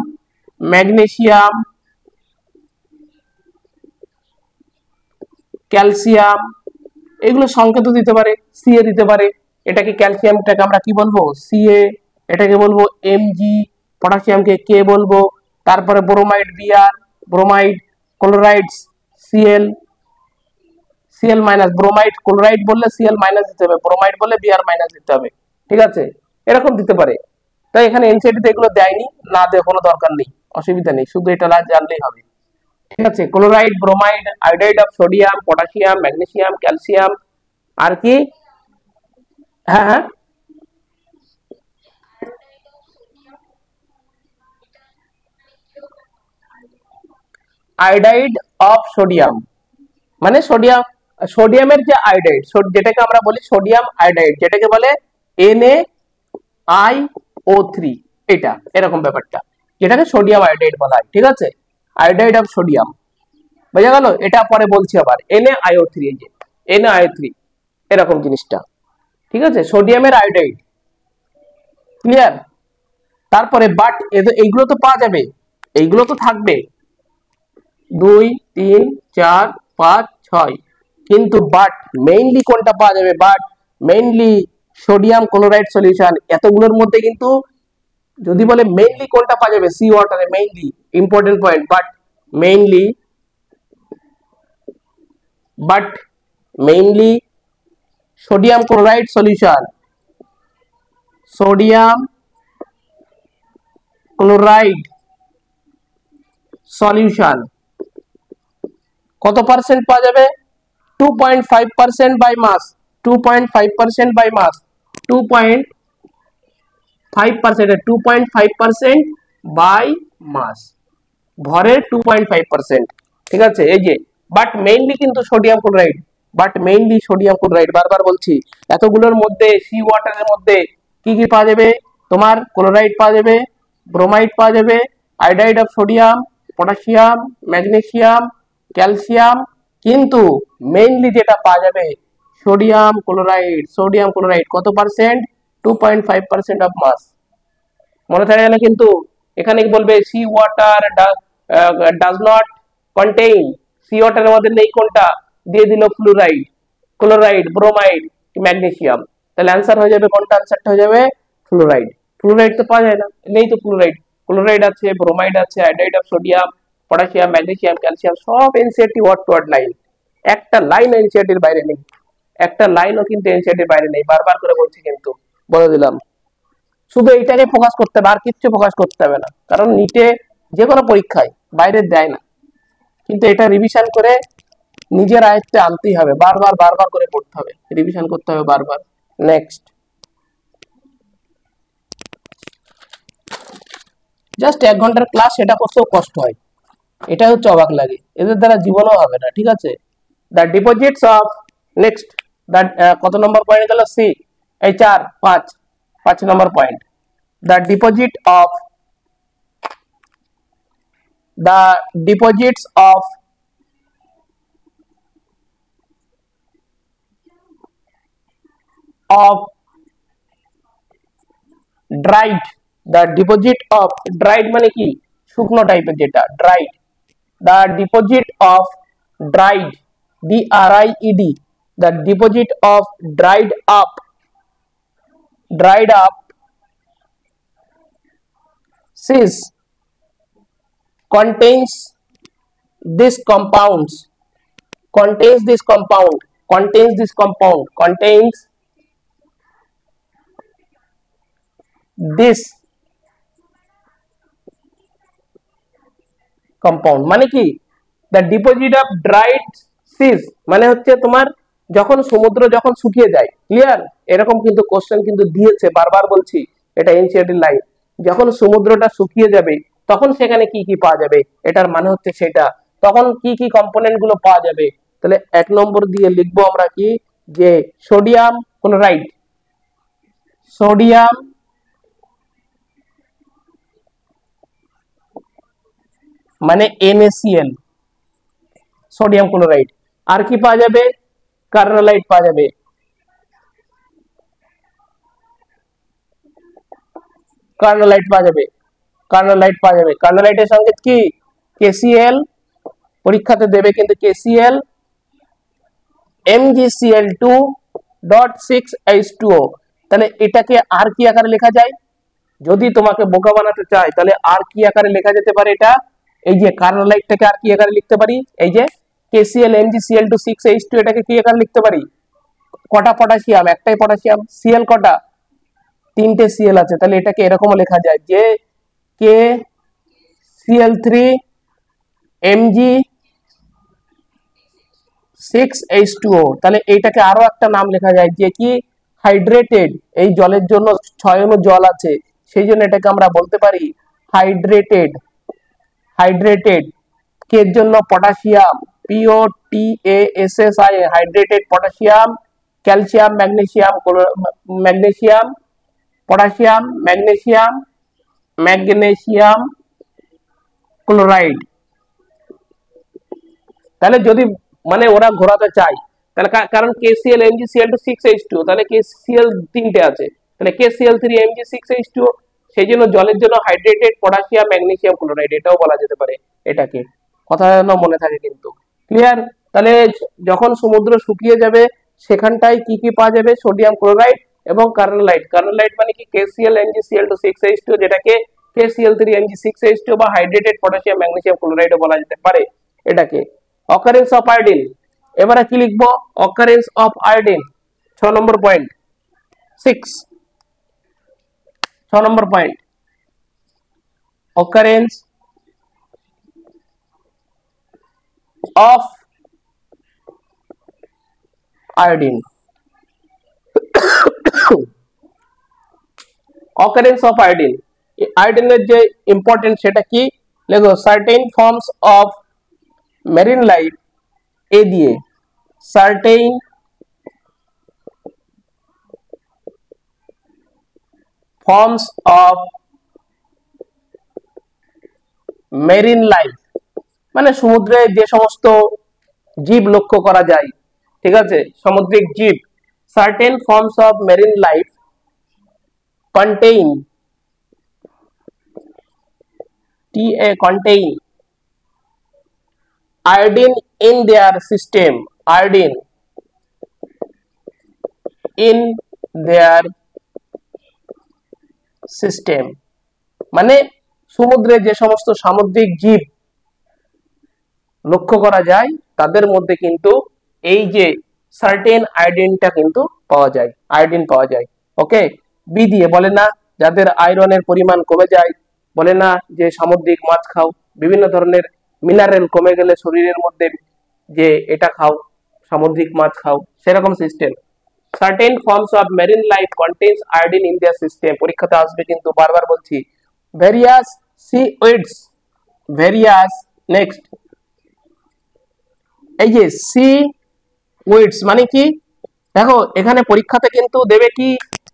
magnesium, calcium, এগুলো সংকেত দিতে পারে, সিএ দিতে পারে। এটাকে ক্যালসিয়ামটাকে আমরা কি বলবো? সিএ, এটাকে বলবো এমজি, পটাশিয়ামকে কে বলবো, তারপরে bromide BR, bromide, chlorides CL, CL minus, bromide chloride বললে সিএল মাইনাস দিতে হবে, ব্রোমাইড বললে বিআর মাইনাস দিতে হবে, ঠিক আছে? এরকম দিতে পারে। তাই এখানে এনসিইআরটি এগুলো দেয়নি, না দেওয়ার কোনো দরকার নেই, অসুবিধা নেই, শুধু এটা জানলেই হবে, ঠিক আছে? Chloride, bromide, iodide of sodium, potassium, magnesium, calcium, আর কি? হ্যাঁ হ্যাঁ, আয়োডাইড অফ সোডিয়াম, মানে সোডিয়ামের যে আয়োডাইড, যেটাকে আমরা বলি সোডিয়াম আয়োডাইড, যেটাকে বলে NaIO3, এটা এরকম ব্যাপারটা, যেটাকে সোডিয়াম আয়োডাইড বলা হয়। ঠিক আছে, আয়োডাইড অফ সোডিয়াম, বোঝা গেল? এটা পরে বলছি আবার, NaIO3, এই যে NaIO3 এরকম জিনিসটা। ঠিক আছে, সোডিয়ামের আয়োডাইড, ক্লিয়ার? তারপরে বাট এইগুলো তো পাওয়া যাবে, এইগুলো তো থাকবে 2 3 4 5 6, কিন্তু বাট মেইনলি কোনটা পাওয়া যাবে? But mainly sodium chloride solution. এতগুলোর মধ্যে কিন্তু যদি বলে মেইনলি কোনটা পাওয়া যাবে, সি ওয়াটারে mainly, important point, but mainly sodium chloride solution, sodium chloride solution কত পার্সেন্ট পাওয়া যাবে? 2.5% by mass, 2.5% by mass, 2.5% by mass, ভরের 2.5%। ঠিক আছে, এই যে বাট মেইনলি কিন্তু সোডিয়াম ক্লোরাইড, বারবার বলছি। এতগুলোর মধ্যে সি ওয়াটারের মধ্যে কি কি পাওয়া যাবে? তোমার ক্লোরাইড পাওয়া যাবে, ব্রোমাইড পাওয়া যাবে, iodide of sodium, potassium, magnesium, calcium, কিন্তু মেইনলি যেটা পাওয়া যাবে সোডিয়াম ক্লোরাইড কত পার্সেন্ট? 2.5% of mass. মনে থাকে না কিন্তু, এখানে বলবে sea water does not contain, sea ওয়াটারের মধ্যে নেই কোনটা, দিয়ে দিল ক্লোরাইড, ব্রোমাইড, ম্যাগনেসিয়াম, তাহলে অ্যান্সার হয়ে যাবে কোনটা? অ্যান্সারটা হয়ে যাবে ফ্লুরাইড তো পাওয়া যায় না, নেই তো ক্লোরাইড আছে, ব্রোমাইড আছে, iodide of sodium, potassium, magnesium, calcium, সব NCERT word to word line, একটা লাইন এনসিইআরটির বাইরে নেই, একটা লাইনও কিন্তু এনসিইআরটির বাইরে নেই, বারবার করে বলছি কিন্তু, বলে দিলাম। শুধু এইটাকে ফোকাস করতে হবে, আর কিচ্ছু ফোকাস করতে হবে না, কারণ নিটে যে কোনো পরীক্ষায় বাইরে দেয় না, কিন্তু এটা রিভিশন করে নিজের আয়ত্তে আনতেই হবে, বারবার করে পড়তে হবে, রিভিশন করতে হবে বারবার। নেক্সট, জাস্ট 1 ঘন্টার ক্লাস, সেটা করতেও কষ্ট হয়, এটা হচ্ছে অবাক লাগে, এদের দ্বারা জীবনও হবে না। ঠিক আছে, দ্য ডিপোজিটস অফ, নেক্সট, কত নম্বর পয়েন্ট গেল? সি, এই 5 নম্বর point, the deposits of dried, the deposit of dried মানে কি? শুকনো টাইপের যেটা dried, the deposit of dried, DRIED, the deposit of dried up seeds contains this compound, মানে কি? the deposit of dried seeds মানে হচ্ছে তোমার যখন সমুদ্র যখন শুকিয়ে যায়, ক্লিয়ার? এরকম কিন্তু কোশ্চেন কিন্তু দিয়েছে, বারবার বলছি, এটা এনসিইআরটি লাইন, যখন সমুদ্রটা শুকিয়ে যাবে তখন সেখানে কি কি পাওয়া যাবে, এটার মানে হচ্ছে সেটা, তখন কি কি কম্পোনেন্ট গুলো পাওয়া যাবে। তাহলে 1 নম্বর দিয়ে লিখবো আমরা কি, যে সোডিয়াম ক্লোরাইড, সোডিয়াম মানে NaCl, সোডিয়াম ক্লোরাইড। আর কি পাওয়া যাবে? কার্নোলাইট পাওয়া যাবে, কার্নোলাইটের সঙ্গে কি? KCl, পরীক্ষাতে দেবে কিন্তু KCl, MgCl2.6H2O, তাহলে এটাকে আর কি আকারে লেখা যায়? যদি তোমাকে বোকা বানাতে চাই তাহলে আর কি আকারে লেখা যেতে পারে? এটা, এই যে কার্নোলাইটটাকে আর কি আকারে লিখতে পারি? এই যে KCl MgCl2 এটাকে কি আকারে লিখতে পারি? কটা পটাশিয়াম? একটাই পটাশিয়াম। Cl কটা? 3টে Cl আছে, তাহলে এটাকে এরকমও লেখা যায় যে KCl3 Mg6H2O, তাহলে এইটাকে আরো একটা নাম লেখা যায় যে কি? হাইড্রেটেড। এই জলের জন্য 6 অণু জল আছে, সেই জন্য এটাকে আমরা বলতে পারি হাইড্রেটেড, এর জন্য potassium, POTASSI hydrated potassium, calcium, magnesium, magnesium, potassium, magnesium, magnesium chloride. তাহলে যদি মানে ওরা ঘোরাতে চায় তাহলে কারণ KCl MgCl2 6H2 তাহলে KCl তিনটে আছে, তাহলে KCl3 Mg6H2 সেই জন্য জলের জন্য হাইড্রেটেড পটাশিয়াম, ম্যাগনেসিয়াম ক্লোরাইড এটাও বলা যেতে পারে এটাকে, কথা যেন মনে থাকে কিন্তু। ক্লিয়ার? তাহলে যখন সমুদ্র শুকিয়ে যাবে সেখানটায় কি কি পাওয়া যাবে? সোডিয়াম ক্লোরাইড এবং কার্নোলাইট। কার্নোলাইট মানে কি? KCl MgCl2 6H2 যেটাকে KCl3 Mg6H2 বা হাইড্রেটেড পটাশিয়াম, ম্যাগনেসিয়াম ক্লোরাইডও বলা যেতে পারে এটাকে। অকারেন্স অফ আয়োডিন, এবারে কি লিখবো? Occurrence of iodine 6 number point, 6 number point, occurrence of iodine. Occurrence of iodine, আয়োডিনের যে ইম্পর্টেন্ট সেটা কি? দেখো, certain forms of marine life A দিয়ে, certain forms of marine life মানে সমুদ্রে যে সমস্ত জীব লক্ষ্য করা যায়, ঠিক আছে, সামুদ্রিক জীব। Certain forms of marine life contain iodine in their system, iodine in their system মানে সমুদ্রে যে সমস্ত সামুদ্রিক জীব লক্ষ্য করা যায় তাদের মধ্যে কিন্তু এই যে সার্টেন আয়োডিনটা কিন্তু পাওয়া যায়, আয়োডিন পাওয়া যায়। ওকে, বি দিয়ে বলে না যাদের আয়রনের পরিমাণ কমে যায়, বলে না যে সামুদ্রিক মাছ খাও, বিভিন্ন ধরনের মিনারেল কমে গেলে শরীরের মধ্যে যে এটা খাও, সামুদ্রিক মাছ খাও, সেরকম system. Certain forms of marine life contains iodine in their system, পরীক্ষাতে আসবে কিন্তু, বারবার বলছি। Various seaweeds, various, next এই যে সি উইডস মানে কি? দেখো এখানে পরীক্ষাতে কিন্তু দেবে কি,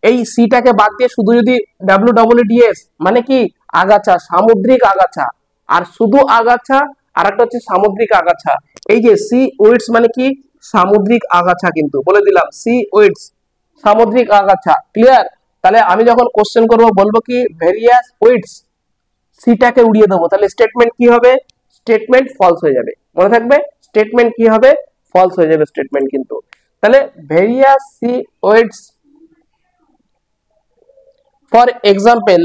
এই সিটাকে বাদ দিয়ে শুধু যদি WWDS মানে কি আগাছা, সামুদ্রিক আগাছা, আর শুধু আগাছা, আর একটা হচ্ছে সামুদ্রিক আগাছা। এই যে সি উইডস মানে কি? সামুদ্রিক আগাছা, কিন্তু বলে দিলাম সি উইডস সামুদ্রিক আগাছা। ক্লিয়ার? তাহলে আমি যখন কোশ্চেন করব বলবো কি ভেরিয়াস উইডস, সিটাকে উড়িয়ে দেবো, তাহলে স্টেটমেন্ট কি হবে? স্টেটমেন্ট ফলস হয়ে যাবে, মনে থাকবে, স্টেটমেন্ট কি হবে? ফলস হয়ে যাবে স্টেটমেন্ট কিন্তু। তাহলে various seaweeds, for example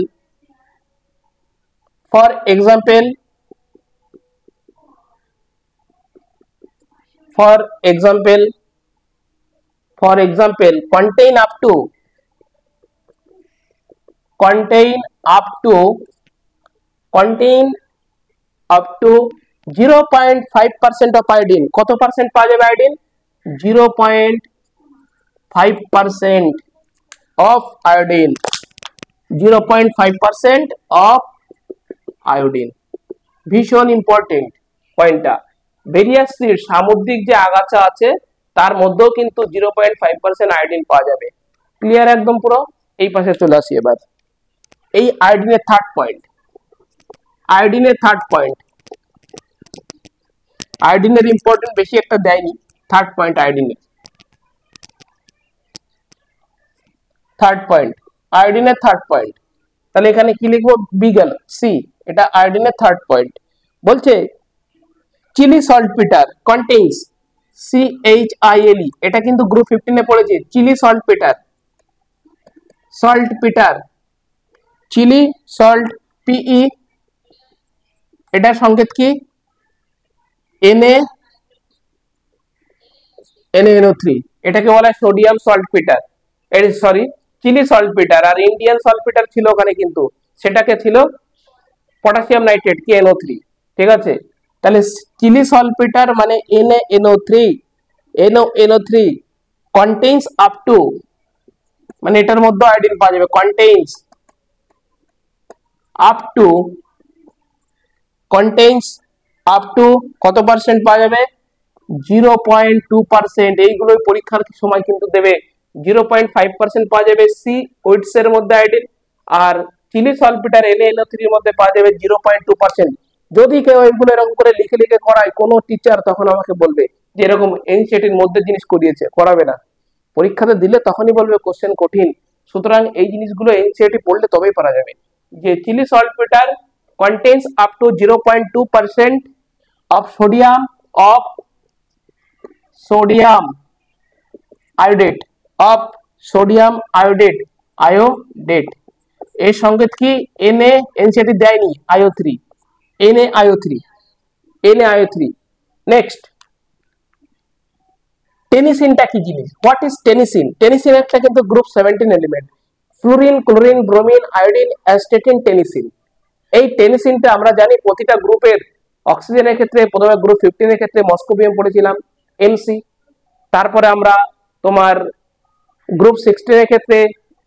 contain up to 0.5% of iodine। কত পার্সেন্ট পাওয়া যাবে আয়োডিন? 0.5% of iodine, 0.5% of iodine। ভীষণ ইম্পর্টেন্ট পয়েন্টটা। ভেরিয়াস সির সামুদ্রিক যে আগাছা আছে তার মধ্যেও কিন্তু 0.5% আয়োডিন পাওয়া যাবে। ক্লিয়ার একদম পুরো? এই পাশে চলে আসি এবার, এই আয়োডিনের থার্ড পয়েন্ট, আয়োডিনের থার্ড পয়েন্ট, আয়োডিনের ইম্পর্টেন্ট বেশি একটা দেয়নি, থার্ড পয়েন্ট আয়োডিনের, থার্ড পয়েন্ট, আয়োডিনের থার্ড পয়েন্ট। তাহলে এখানে কি লিখবো? বি গেল, সি, এটা আয়োডিনের থার্ড পয়েন্ট। বলছে চিলি সল্টপিটার কন্টেইনস CHILE, এটা কিন্তু গ্রুপ 15 এ পড়েছে। Chile saltpetre, saltpetre, Chile salt, PE, এটার সংকেত কি? NaNO3, এটাকে বলা হয় sodium saltpetre, sorry Chile saltpetre. আর ইন্ডিয়ান সল্টপিটার ছিল ওখানে কিন্তু, সেটাকে ছিল পটাশিয়াম নাইট্রেট KNO3, ঠিক আছে। তাহলে চিলি সল্টপিটার মানে NaNO3 কন্টেইনস আপ টু, মানে এটার মধ্যে আয়োডিন পাওয়া যাবে, contains up to, contains up to কত পার্সেন্ট পাওয়া যাবে 0.2%। এইগুলোই পরীক্ষার সময় কিন্তু দেবে। 0.5% পাওয়া যাবে সি ওইটস এর মধ্যে আয়োডিন, আর চিলি সলফিটার NaNO3 এর মধ্যে পাওয়া যাবে 0.2%। যদি কেউ এগুলো এরকম করে লিখে লিখে করায় কোনো টিচার, তখন আমাকে বলবে যে এরকম এনসিইআরটির মধ্যে জিনিস করিয়েছে, করাবে না। পরীক্ষাতে দিলে তখনই বলবে কোশ্চেন কঠিন। সুতরাং এই জিনিসগুলো এনসিইআরটি পড়লে তবেই পারা যাবে যে chilli সলফিটার contains up to 0.2% of sodium iodate এর সংকেত কি Na, এনসিইআরটি দেয়নি, IO3 NaIO3। নেক্সট, টেনিসিনটা কি জিনিস? What is টেনিসিন? টেনিসিন একটা কিন্তু group 17 element. Fluorine, chlorine, bromine, iodine, astatine, tennessine. এই টেনিসিনটা আমরা জানি প্রতিটা গ্রুপের, অক্সিজেনের ক্ষেত্রে প্রথমে গ্রুপ 15 এর ক্ষেত্রে মস্কোবিয়াম পড়েছিলাম এমসি, তারপরে আমরা তোমার গ্রুপ 16 এর ক্ষেত্রে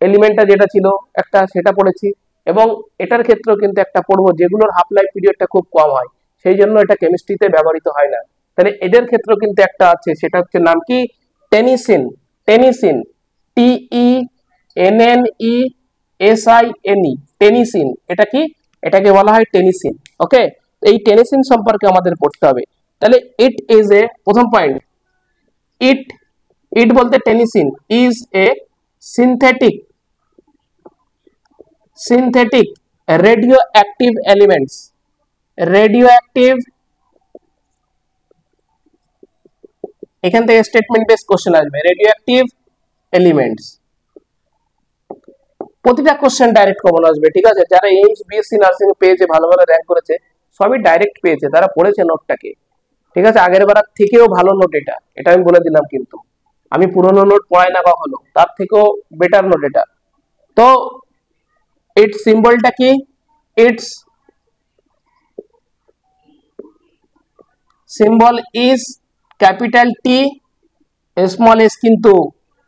এলিমেন্টটা যেটা ছিল একটা সেটা পড়েছি, এবং এটার ক্ষেত্রেও কিন্তু একটা পড়বো যেগুলোর হাফ লাইফ পিরিয়ডটা খুব কম হয়, সেই জন্য এটা কেমিস্ট্রিতে ব্যবহৃত হয় না। তাহলে এদের ক্ষেত্রেও কিন্তু একটা আছে, সেটা হচ্ছে নাম কি টেনিসিন। টেনিসিন TENNESINE টেনিসিন। এটা কি? এটাকে বলা হয় টেনিসিন। ওকে, এই টেনিসিন সম্পর্কে আমাদের পড়তে হবে। তাহলে ইট ইজ এ, প্রথম পয়েন্ট, ইট বলতে tennessine is a synthetic radioactive elements, এখান থেকে স্টেটমেন্ট বেস কোশ্চেন আসবে। রেডিওঅ্যাক্টিভ এলিমেন্টস, প্রতিটা কোশ্চেন ডাইরেক্ট কমন আসবে, ঠিক আছে? যারা এইমস বিএসসি নার্সিং পেয়েছে, ভালো ভালো র্যাঙ্ক করেছে, সবই ডাইরেক্ট পেয়েছে, তারা পড়েছে নোটটাকে, ঠিক আছে? আগের বার থেকেও ভালো নোট এটা আমি বলে দিলাম, কিন্তু আমি পুরনো নোট পড়াই না কখনো, তার থেকেও বেটার নোট এটা। তো ইটস সিম্বলটা কি? It's symbol is capital T small S, কিন্তু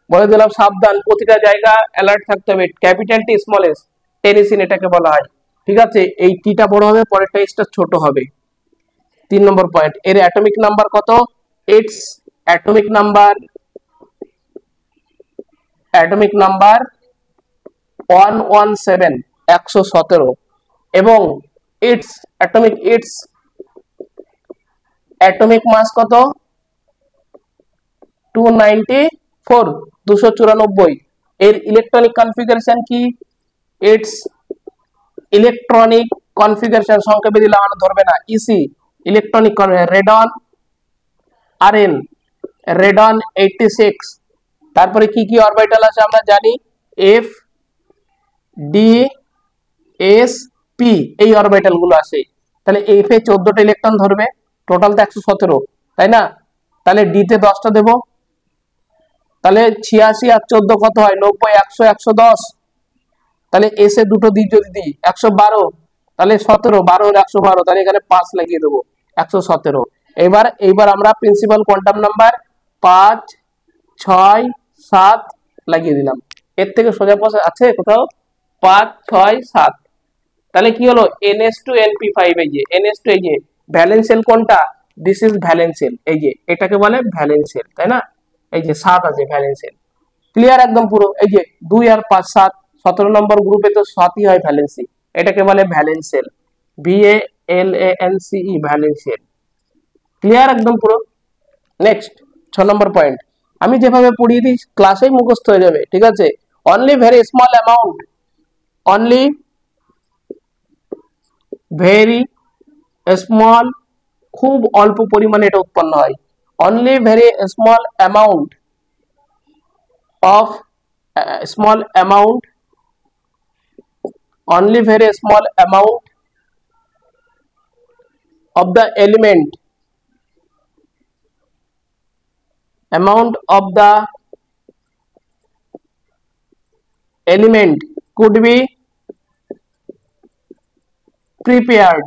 বলে দিলাম সাবধান, প্রতিটা জায়গা অ্যালার্ট থাকতে হবে। ক্যাপিটাল টি স্মল এস, টেনিসিন এটাকে বলা হয়, ঠিক আছে? এই টিটা বড় হবে, পরেরটা এসটা ছোট হবে। 3 নম্বর পয়েন্ট, এর অ্যাটমিক নাম্বার কত? ইটস অ্যাটমিক নাম্বার 117 এবং ইটস অ্যাটমিক মাস কত? 294। এর ইলেকট্রনিক কনফিগারেশন কি? ইটস ইলেকট্রনিক কনফিগারেশন, সংক্ষেপে দিলে আমার ধরবে না, EC electronic radon R, radon 86। তারপরে কি কি অরবিটাল আছে আমরা জানি, এফ ডি এস পি, এই অরবিটাল গুলো আছে। তাহলে এফ এ 14টা ইলেকট্রন ধরবে, টোটাল তো 117, তাই না? তাহলে ডি তে 10টা দেব, তাহলে 86 আর 14 কত হয়? 90, 100, 110। তাহলে এস এ দুটো দিক যদি দিই 112, তাহলে 17, 12 112, তাহলে এখানে 5 লাগিয়ে দেবো, 117। এইবার আমরা প্রিন্সিপাল কোয়ান্টাম নাম্বার 5, 6, 7 লাগিয়ে দিলাম। এর থেকে সোজা পথ আছে কোথাও? 5, 6, 7। তাহলে কি হলো? NH2NP5, এই যে NH2, এই যে ভ্যালেন্স সেল কোনটা? দিস ইজ ভ্যালেন্স সেল, এই যে এটাকে বলে ভ্যালেন্স সেল, তাই না? এই যে 7 আছে ভ্যালেন্স সেল, ক্লিয়ার একদম পুরো। এই যে 2 আর 5, 7, 17 নম্বর গ্রুপে তো 7ই হয় ভ্যালেন্সি, এটাকে বলে valence shell, VALANCE valence shell, clear একদম পুরো। নেক্সট 6 নম্বর পয়েন্ট, আমি যেভাবে পড়িয়ে দিই ক্লাসেই মুখস্থ হয়ে যাবে, ঠিক আছে? Only very small amount, only very small, খুব অল্প পরিমাণে এটা উৎপন্ন হয়। Only very small amount only very small amount of the element could be prepared।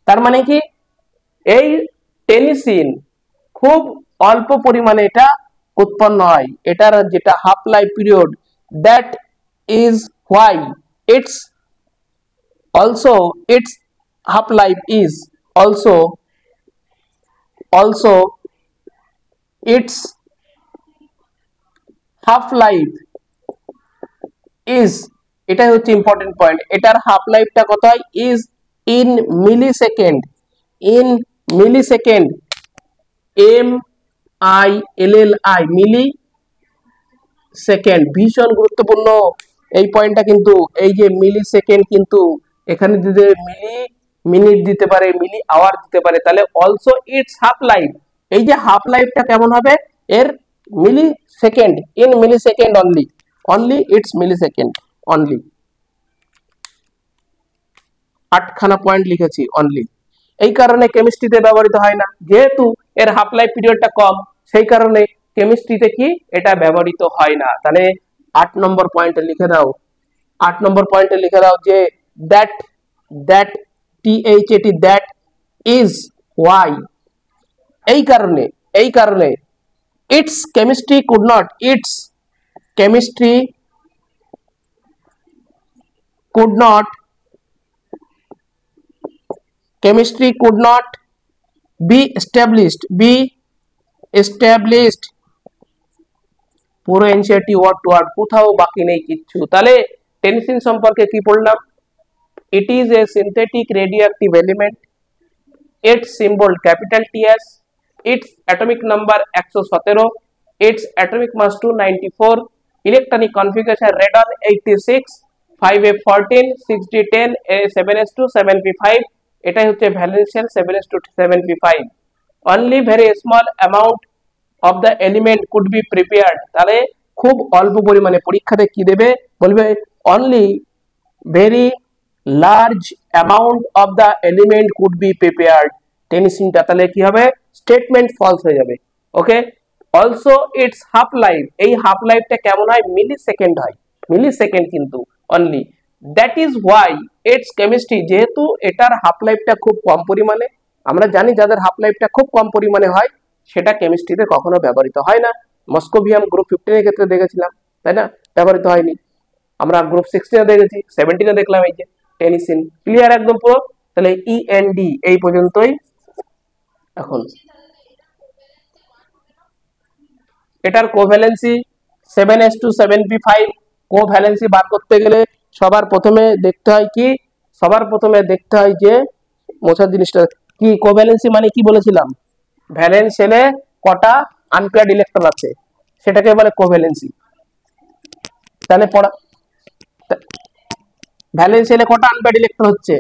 তার মানে কি? এই টেনিসিন খুব অল্প পরিমাণে এটা উৎপন্ন হয়, এটার যেটা half life period, that is why it's half life is also its half life is, এটাই হচ্ছে ইম্পর্টেন্ট পয়েন্ট, এটার হাফ লাইফটা কত হয়, is in millisecond, in millisecond, M I L L I, millisecond. ভীষণ গুরুত্বপূর্ণ এই পয়েন্টটা কিন্তু, এই যে মিলি সেকেন্ড কিন্তু এখানে দিতে মিলি মিনিট দিতে পারে, মিলি আওয়ার দিতে পারে, তাহলে অলসো ইটস হাফ লাইফ, এই যে হাফ লাইফটা কেমন হবে এর, millisecond, in millisecond only, only it's millisecond only. 8খানা পয়েন্ট লিখেছি অনলি, এই কারণে কেমিস্ট্রিতে ব্যবহৃত হয় না, যেহেতু এর হাফ লাইফ পিরিয়ডটা কম, সেই কারণে কেমিস্ট্রিতে কি এটা ব্যবহৃত হয় না। তাহলে 8 নম্বর পয়েন্টে লিখে দাও, 8 নম্বর পয়েন্টে লিখে দাও যে that that THAT that is why, এই কারণে its chemistry could not, its chemistry could not, chemistry could not be established, পুরো এনসিইআরটি ওয়ার্ড টু ওয়ার্ড, কোথাও বাকি নেই কিচ্ছু। তাহলে টেনিসিন সম্পর্কে কি পড়লাম, it is a synthetic radioactive element, its symbol capital TS, its atomic number 117, its atomic mass 294, electronic configuration radon 86, 5f14, 6d10, A7s2, 7p5, এটাই হচ্ছে valence shell 7s2, 7p5, only very small amount of the element could be prepared, তাহলে খুব অল্প পরিমাণে, পরীক্ষাতে কি দেবে বলবে only very large amount of the element could be prepared, টেনিসিনটা তাহলে কি হবে, স্টেটমেন্ট ফলস হয়ে যাবে। Okay, also it's half life, এই হাফ লাইফটা কেমন হয়, মিলি সেকেন্ড হয়, মিলি সেকেন্ড কিন্তু only, that is why it's chemistry, যেহেতু এটার হাফ লাইফটা খুব কম পরিমাণে, আমরা জানি যাদের হাফ লাইফটা খুব কম পরিমাণে হয় সেটা কেমিস্ট্রিতে কখনো ব্যবহৃত হয় না। মস্কোভিয়াম গ্রুপ 15 এর ক্ষেত্রে দেখেছিলাম, তাই না, ব্যবহৃত হয়নি। আমরা গ্রুপ 16 এ দেখেছি, 17 এ দেখলাম এই যে টেনিসিন। ক্লিয়ার একদম পুরো? তাহলে END এই পর্যন্তই। এখন এটার কোভ্যালেন্সি 7s2 7p5, কোভ্যালেন্সি বার করতে গেলে সবার প্রথমে দেখতে হয় কি, সবার প্রথমে দেখতে হয় যে মোছার জিনিসটা কি, কোভ্যালেন্সি মানে কি বলেছিলাম, ভ্যালেন্স শেলে কটা আনপেয়ার্ড ইলেকট্রন আছে সেটাকে বলে কোভ্যালেন্সি। তাহলে পড়া, ভ্যালেন্স শেলে কটা আনপেয়ার্ড ইলেকট্রন হচ্ছে,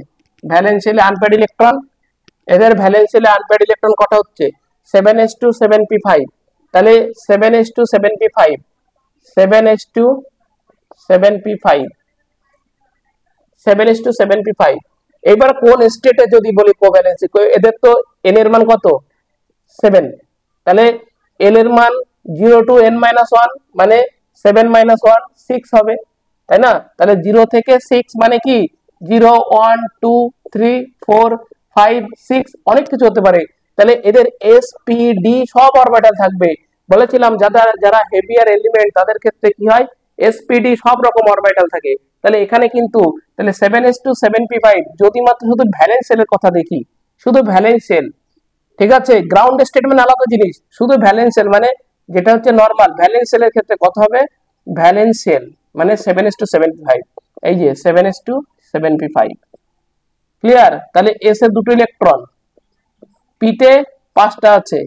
ভ্যালেন্স শেলে আনপেয়ার্ড ইলেকট্রন, এদের ভ্যালেন্স শেলে আনপেয়ার্ড ইলেকট্রন কটা হচ্ছে, 7s2 7p5, তাহলে 7s2 7p5, 7s2 7p5, 7s2 7p5। এবার কোন স্টেটে যদি বলি কোভ্যালেন্সি, এদের তো n এর মান কত 7, তাহলে l এর মান 0 to n-1 মানে 7 - 1 6 হবে, তাই না? তাহলে 0 থেকে 6 মানে কি 0 1 2 3 4 5 6 অনেক কিছু হতে পারে। তাহলে এদের sp-d সব অরবিটাল থাকবে। বলেছিলাম যারা হেভিয়ার এলিমেন্ট তাদের ক্ষেত্রে কি হয়, sp-d সব রকম অরবিটাল থাকে। তাহলে এখানে কিন্তু তাহলে 7s2 7p5 যদি মাত্র শুধু ভ্যালেন্স শেলের কথা দেখি, শুধু ভ্যালেন্স শেল, ঠিক আছে, গ্রাউন্ড স্টেটমেন্ট আলাদা জিনিস, শুধু ভ্যালেন্স শেল মানে যেটা হচ্ছে নরমাল ভ্যালেন্স শেলের ক্ষেত্রে কত হবে, ভ্যালেন্স শেল মানে 7s2 7p5, এই যে 7s2 7p5। ক্লিয়ার? তাহলে s এর দুটো ইলেকট্রন, p তে 5টা আছে,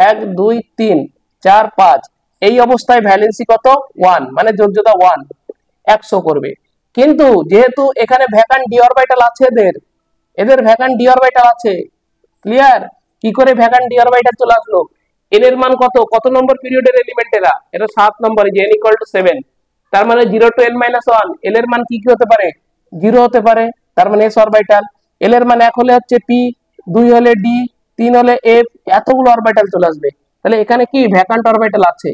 1 2 3 4 5, এই অবস্থায় ভ্যালেন্সি কত 1 মানে যোগ্যতা 1 100 করবে। কিন্তু যেহেতু এখানে ভ্যাকান্ট ডি অরবিটাল আছে, এদের ভ্যাকান্ট ডি অরবিটাল আছে। ক্লিয়ার? কি করে ভ্যাকান্ট ডি অরবিটাল চলে আসলো, n এর মান কত নম্বর পিরিয়ডের এলিমেন্ট এরা 7 নম্বরে, যে n = 7, তার মানে 0 to n-1, l এর মান কি হতে পারে 0 হতে পারে, তার মানে s অরবিটাল, l এর মান 1 হলে হচ্ছে p, 2 হলে d, 3 হলে f, এতগুলো অরবিটাল চলে আসবে। তাহলে এখানে কি ভ্যাকান্ট অরবিটাল আছে।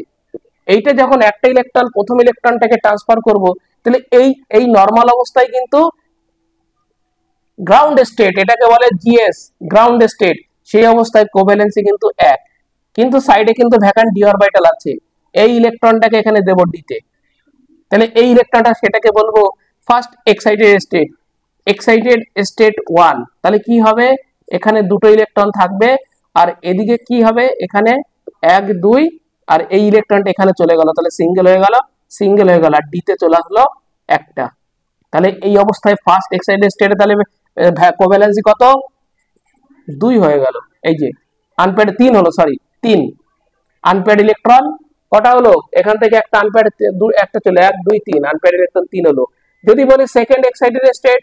এইটা যখন একটা ইলেকট্রন প্রথম ইলেকট্রনটাকে ট্রান্সফার করব, তাহলে এই নরমাল অবস্থায় কিন্তু গ্রাউন্ড স্টেট, এটাকে বলে GS গ্রাউন্ড স্টেট, সেই অবস্থায় কোভ্যালেন্সি কিন্তু 1, কিন্তু সাইডে কিন্তু ভ্যাকান্ট ডি অরবিটাল আছে, এই ইলেকট্রনটাকে এখানে দেব d তে, তাহলে এই ইলেকট্রনটা সেটাকে বলবো first excited state, excited state 1, তাহলে কি হবে, এখানে দুটো ইলেকট্রন থাকবে, আর এদিকে কি হবে, এখানে 1 2, আর এই ইলেকট্রনটা এখানে চলে গেল, তাহলে সিঙ্গেল হয়ে গেল, সিঙ্গেল হয়ে গেল, আর ডি তে চলে আসলো একটা। তাহলে এই অবস্থায় ফার্স্ট এক্সাইটেড স্টেটে তাহলে কোভ্যালেন্সি কত, 2 হয়ে গেল। এই যে আনপেয়ার্ড 3 হলো, সরি 3 আনপেয়ার্ড ইলেকট্রন কটা হলো, এখান থেকে একটা আনপেয়ার্ড একটা চলে 1 2 3, আনপেয়ার্ড ইলেকট্রন 3 হলো। যদি বলি সেকেন্ড এক্সাইটেড স্টেট,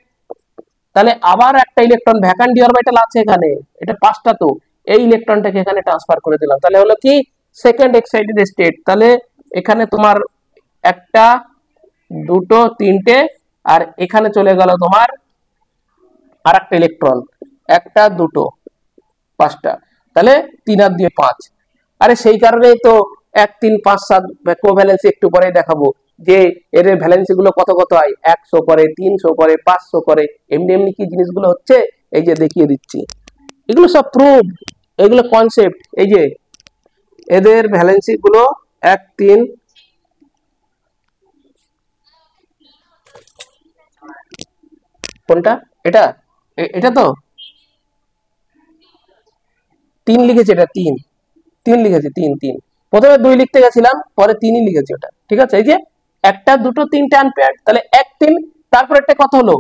তাহলে আবার একটা ইলেকট্রন ভ্যাকান্ট ডি অরবিটাল আছে এখানে, এটা 5টা, তো এই ইলেকট্রনটাকে এখানে ট্রান্সফার করে দিলাম, তাহলে হলো কি সেকেন্ড এক্সাইটেড স্টেট। তাহলে এখানে তোমার একটা দুটো তিনটে, আর এখানে চলে গেল তোমার আরেকটা ইলেকট্রন, একটা দুটো 5টা, তাহলে 3 আর 2 5। আরে সেই কারণেই তো 1 3 5 7 কোভ্যালেন্সি একটু পরে দেখাবো যে এর ভ্যালেন্সি গুলো কত কত হয়, 100 করে, 300 করে, 500 করে, এমনি এমনি কি জিনিসগুলো হচ্ছে, এই যে দেখিয়ে দিচ্ছি, এগুলো সব প্রুফ, এগুলো কনসেপ্ট। এই যে এদের ভ্যালেন্সি গুলো 1 3, কোনটা এটা, এটা তো 3 লিখেছে, এটা 3 3 লিখেছে, 3 3, প্রথমে 2 লিখতে গেছিলাম, পরে 3ই লিখেছি ওটা, ঠিক আছে। এই যে একটা দুটো তিনটে আনপেয়ার্ড, তাহলে 1 3, তারপর একটা কত হলো,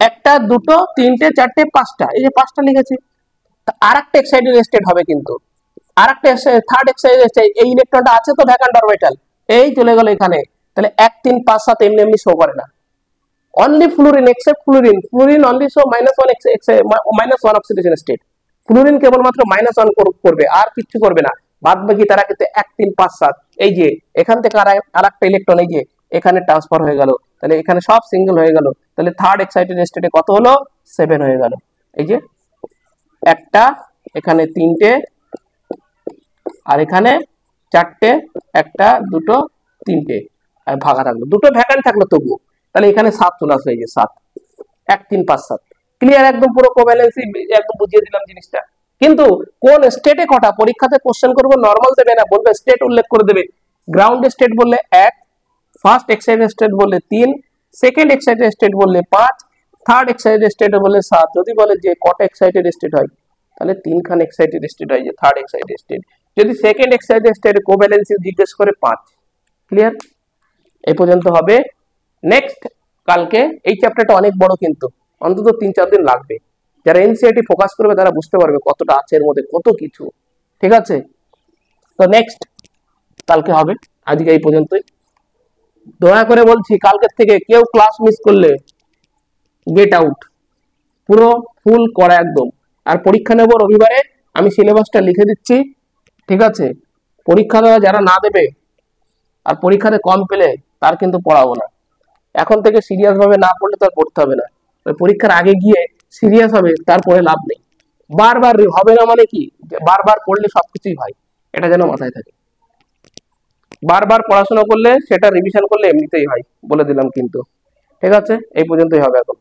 একটা দুটো তিনটে চারটে 5টা, এই যে 5টা লিখেছি। আরেকটা এক্সাইটেড স্টেট হবে, কিন্তু আরেকটা থার্ড এক্সাইটেড স্টেট, এই ইলেকট্রনটা আছে তো ভ্যাকান্ট অরবিটাল, এই চলে গেল এখানে, তাহলে 1 3 5 7 এমনি এমনি শো করে না। Only fluorine, except fluorine, fluorine only show -1 oxidation state, fluorine কেবলমাত্র -1 করবে, আর কিছু করবে না, বাদ বাকি তারা কিন্তু 1 3 5 7, এই যে এখান থেকে আরেকটা ইলেকট্রন এই যে এখানে ট্রান্সফার হয়ে গেল, তাহলে এখানে সব সিঙ্গেল হয়ে গেল, তাহলে থার্ড এক্সাইটেড স্টেটে কত হলো, 7 হয়ে গেল। এই যে একটা, এখানে 3টে, আর এখানে 4টে, একটা দুটো তিনটে, আর ভাগা থাকলো, দুটো ভ্যাকান্ট থাকলো তবুও, তাহলে এখানে 7 চলে আসবে, এই যে 7 1 3 5 7, ক্লিয়ার, একদম পুরো কোভ্যালেন্সি একদম বুঝিয়ে দিলাম জিনিসটা। কিন্তু কোন স্টেটে কটা, পরীক্ষাতে কোশ্চেন করবো, নরমাল দেবে না, বলবে স্টেট উল্লেখ করে দেবে, গ্রাউন্ড স্টেট বললে 1, ফার্স্ট এক্সাইটেড স্টেট বললে 3, সেকেন্ড এক্সাইটেড স্টেট বললে 5, থার্ড এক্সাইটেড স্টেট বললে 7। যদি বলে যে কটা এক্সাইটেড স্টেট হয়, তাহলে 3 খান এক্সাইটেড স্টেট হয়, যে থার্ড এক্সাইটেড স্টেট। যদি সেকেন্ড এক্সাইটেড স্টেট কোভ্যালেন্সি জিজ্ঞেস করে 5। ক্লিয়ার, এই পর্যন্ত হবে। নেক্সট কালকে, এই চ্যাপ্টারটা অনেক বড়, কিন্তু অন্তত 3 4 দিন লাগবে, যারা এনসিইআরটি ফোকাস করবে তারা বুঝতে পারবে কতটা আছে এর মধ্যে, কত কিছু, ঠিক আছে। তো নেক্সট কালকে হবে, আজকে এই পর্যন্তই। দয়া করে বলছি, কালকের থেকে কেউ ক্লাস মিস করলে গেট আউট, পুরো ফুল করা একদম। আর পরীক্ষা নেব রবিবারে, আমি সিলেবাসটা লিখে দিচ্ছি, ঠিক আছে। পরীক্ষা দেওয়া যারা না দেবে আর পরীক্ষাতে কম পেলে তার কিন্তু পড়াবো না, এখন থেকে সিরিয়াস ভাবে না পড়লে তার পড়তে হবে না, পরীক্ষার আগে গিয়ে সিরিয়াস হবে, তারপরে লাভ নেই। বারবার হবে না মানে কি, বারবার পড়লে সবকিছুই হয়, এটা যেন মাথায় থাকে। বারবার পড়াশোনা করলে, সেটা রিভিশন করলে এমনিতেই হয়, বলে দিলাম কিন্তু, ঠিক আছে। এই পর্যন্তই হবে এখন।